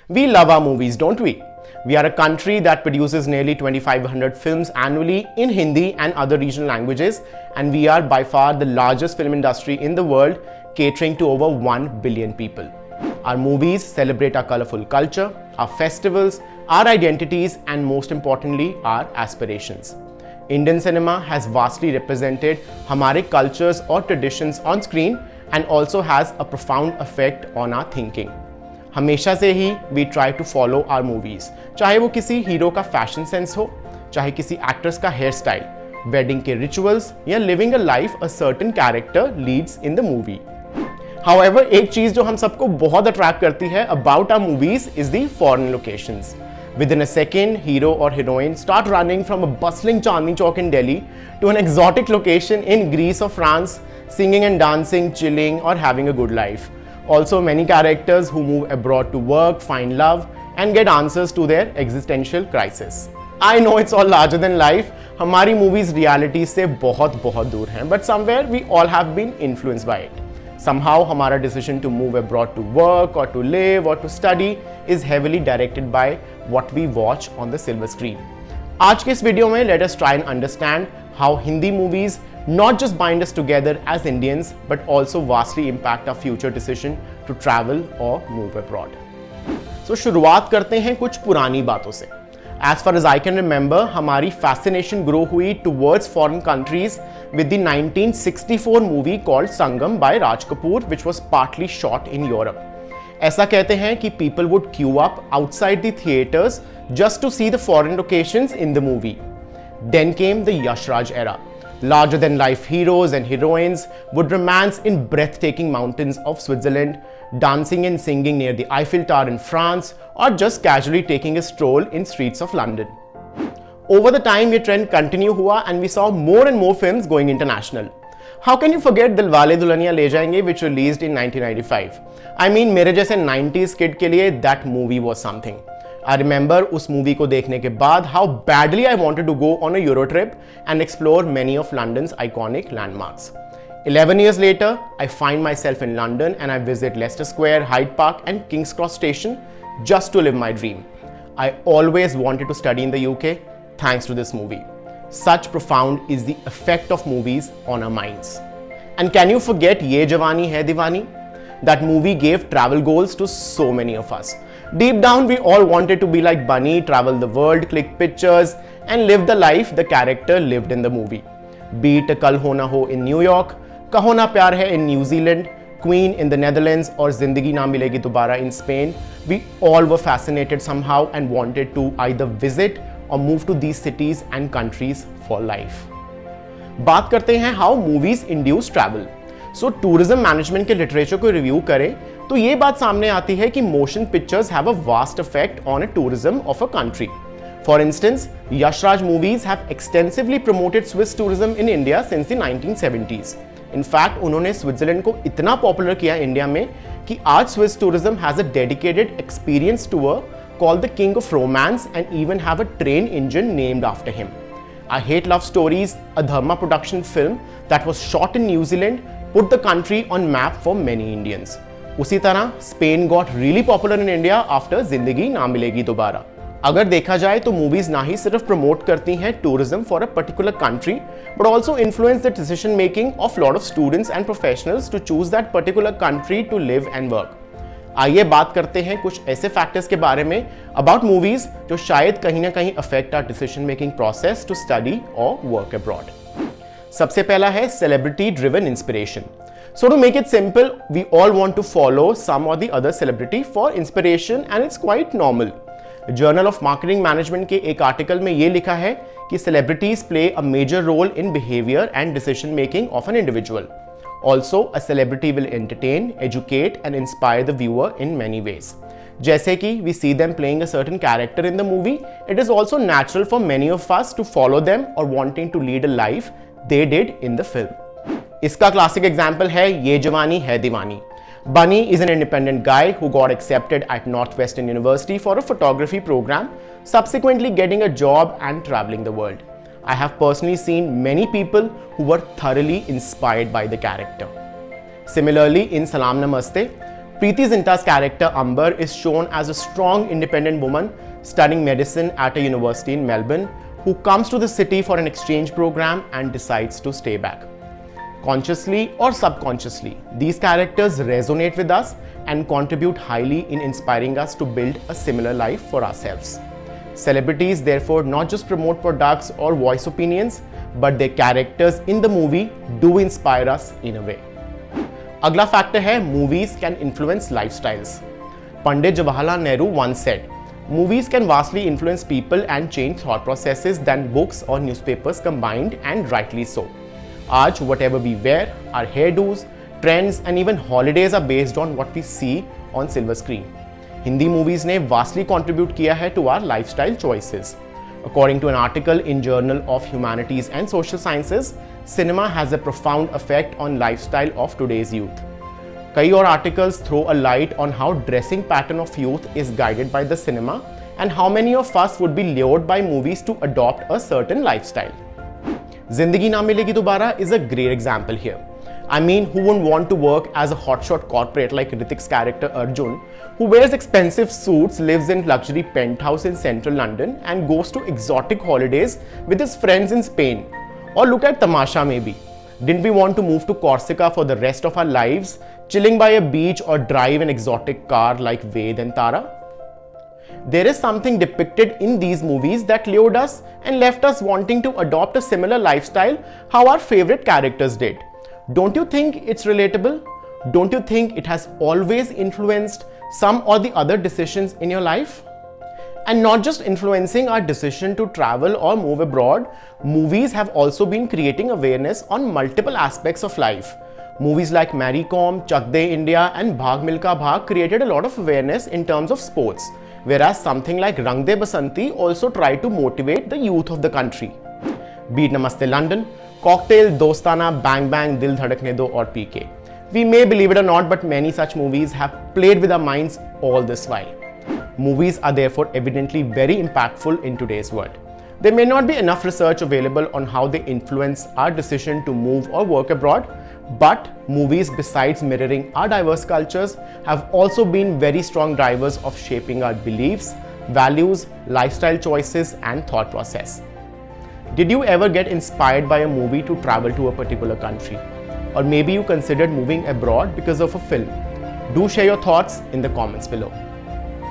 We love our movies, don't we? We are a country that produces nearly 2,500 films annually in Hindi and other regional languages, and we are by far the largest film industry in the world, catering to over 1 billion people. Our movies celebrate our colorful culture, our festivals, our identities, and most importantly, our aspirations. Indian cinema has vastly represented हमारे cultures or traditions on screen and also has a profound effect on our thinking. हमेशा से ही we try to follow our movies, चाहे वो किसी hero का fashion sense हो, चाहे किसी एक्ट्रेस का हेयर स्टाइल, वेडिंग के रिचुअल्स या living a life a certain character leads in the movie. However, एक चीज जो हम सबको बहुत अट्रैक्ट करती है about our movies is the foreign locations. Within a second, hero or heroine start running from a bustling Chandni Chowk in Delhi to an exotic location in Greece or France, singing and dancing, chilling or having a good life. Also, many characters who move abroad to work, find love and get answers to their existential crisis. I know it's all larger than life. हमारी movies reality से बहुत बहुत दूर हैं, but somewhere we all have been influenced by it. Somehow, हमारा decision to move abroad to work or to live or to study is heavily directed by what we watch on the silver screen. आज के इस video में let us try and understand how Hindi movies not just bind us together as Indians but also vastly impact our future decision to travel or move abroad. So शुरुआत करते हैं कुछ पुरानी बातों से. As far as I can remember, हमारी fascination grow हुई towards foreign countries with the 1964 movie called Sangam by Raj Kapoor, which was partly shot in Europe. ऐसा कहते हैं कि people would queue up outside the theaters just to see the foreign locations in the movie. Then came the Yash Raj era. Larger than life heroes and heroines would romance in breathtaking mountains of Switzerland, dancing and singing near the Eiffel Tower in France, or just casually taking a stroll in streets of London. Over the time, ये trend continue हुआ and we saw more and more films going international. How can you forget Dilwale Dulhaniya Le Jayenge, which released in 1995? I mean, मेरे जैसे 90s kid के लिए that movie was something. I remember उस movie को देखने के बाद how badly I wanted to go on a Euro trip and explore many of London's iconic landmarks. 11 years later, I find myself in London and I visit Leicester Square, Hyde Park and King's Cross Station just to live my dream. I always wanted to study in the UK thanks to this movie. Such profound is the effect of movies on our minds. And can you forget Ye Jawani Hai Diwani? That movie gave travel goals to so many of us. Deep down, we all wanted to be like Bunny, travel the world, click pictures, and live the life the character lived in the movie. Be it Kal Ho Na Ho in New York, Kaho Na Pyar Hai in New Zealand, Queen in the Netherlands, or Zindagi Na Milegi Dobara in Spain, we all were fascinated somehow and wanted to either visit or move to these cities and countries for life. बात करते हैं how movies induce travel. So tourism management के literature को review करें तो ये बात सामने आती है कि motion pictures have a vast effect on a tourism of a country. For instance, Yash Raj movies have extensively promoted Swiss tourism in India since the 1970s. In fact, उन्होंने स्विट्जरलैंड को इतना पॉपुलर किया India में कि आज Swiss tourism has a dedicated experience tour called the King of Romance and even have a train engine named after him. I Hate Love Stories, a Dharma production film that was shot in New Zealand, put the country on map for many Indians. उसी तरह Spain got really popular in India after जिंदगी ना मिलेगी दोबारा. अगर देखा जाए तो मूवीज ना ही सिर्फ प्रमोट करती हैं tourism for a particular country but also influence the decision making of lot of students and professionals to choose that particular country to live and work. आइए बात करते हैं कुछ ऐसे फैक्टर्स के बारे में अबाउट मूवीज जो शायद कहीं ना कहीं affect our decision making process to study और वर्क अब्रॉड. सबसे पहला है celebrity driven inspiration. So to make it simple, we all want to follow some or the other celebrity for inspiration and it's quite normal. Journal of Marketing Management के एक article में ये लिखा है कि celebrities play a major role in behavior and decision making of an individual. Also, a celebrity will entertain, educate and inspire the viewer in many ways. जैसे कि we see them playing a certain character in the movie, it is also natural for many of us to follow them or wanting to lead a life they did in the film. इसका classic example है ये जवानी है दीवानी. Bunny is an independent guy who got accepted at Northwestern University for a photography program, subsequently getting a job and traveling the world. I have personally seen many people who were thoroughly inspired by the character. Similarly, in Salam Namaste, Preeti Zinta's character Amber is shown as a strong, independent woman studying medicine at a university in Melbourne who comes to the city for an exchange program and decides to stay back. Consciously or subconsciously, these characters resonate with us and contribute highly in inspiring us to build a similar life for ourselves. Celebrities therefore not just promote products or voice opinions, but their characters in the movie do inspire us in a way. अगला factor है movies can influence lifestyles. Pandit Jawaharlal Nehru once said, movies can vastly influence people and change thought processes than books or newspapers combined, and rightly so. Aaj, whatever we wear, our hairdos, trends and even holidays are based on what we see on silver screen. Hindi movies ने vastly contribute किया है to our lifestyle choices. According to an article in Journal of Humanities and Social Sciences, cinema has a profound effect on lifestyle of today's youth. कई और articles throw a light on how dressing pattern of youth is guided by the cinema and how many of us would be lured by movies to adopt a certain lifestyle. Zindagi Na Milegi Dobara is a great example here. I mean, who wouldn't want to work as a hotshot corporate like Ritik's character Arjun, who wears expensive suits, lives in luxury penthouse in central London and goes to exotic holidays with his friends in Spain? Or look at Tamasha maybe. Didn't we want to move to Corsica for the rest of our lives, chilling by a beach or drive an exotic car like Ved and Tara? There is something depicted in these movies that lured us and left us wanting to adopt a similar lifestyle how our favorite characters did. Don't you think it's relatable? Don't you think it has always influenced some or the other decisions in your life? And not just influencing our decision to travel or move abroad, movies have also been creating awareness on multiple aspects of life. Movies like Mary Kom, Chak De India and Bhag Milka Bhag created a lot of awareness in terms of sports, whereas something like Rang De Basanti also tried to motivate the youth of the country. Be it Namaste London, Cocktail, Dostana, Bang Bang, Dil Dhadakne Do or PK. We may believe it or not, but many such movies have played with our minds all this while. Movies are therefore evidently very impactful in today's world. There may not be enough research available on how they influence our decision to move or work abroad, but movies, besides mirroring our diverse cultures, have also been very strong drivers of shaping our beliefs, values, lifestyle choices and thought process. Did you ever get inspired by a movie to travel to a particular country? Or maybe you considered moving abroad because of a film? Do share your thoughts in the comments below.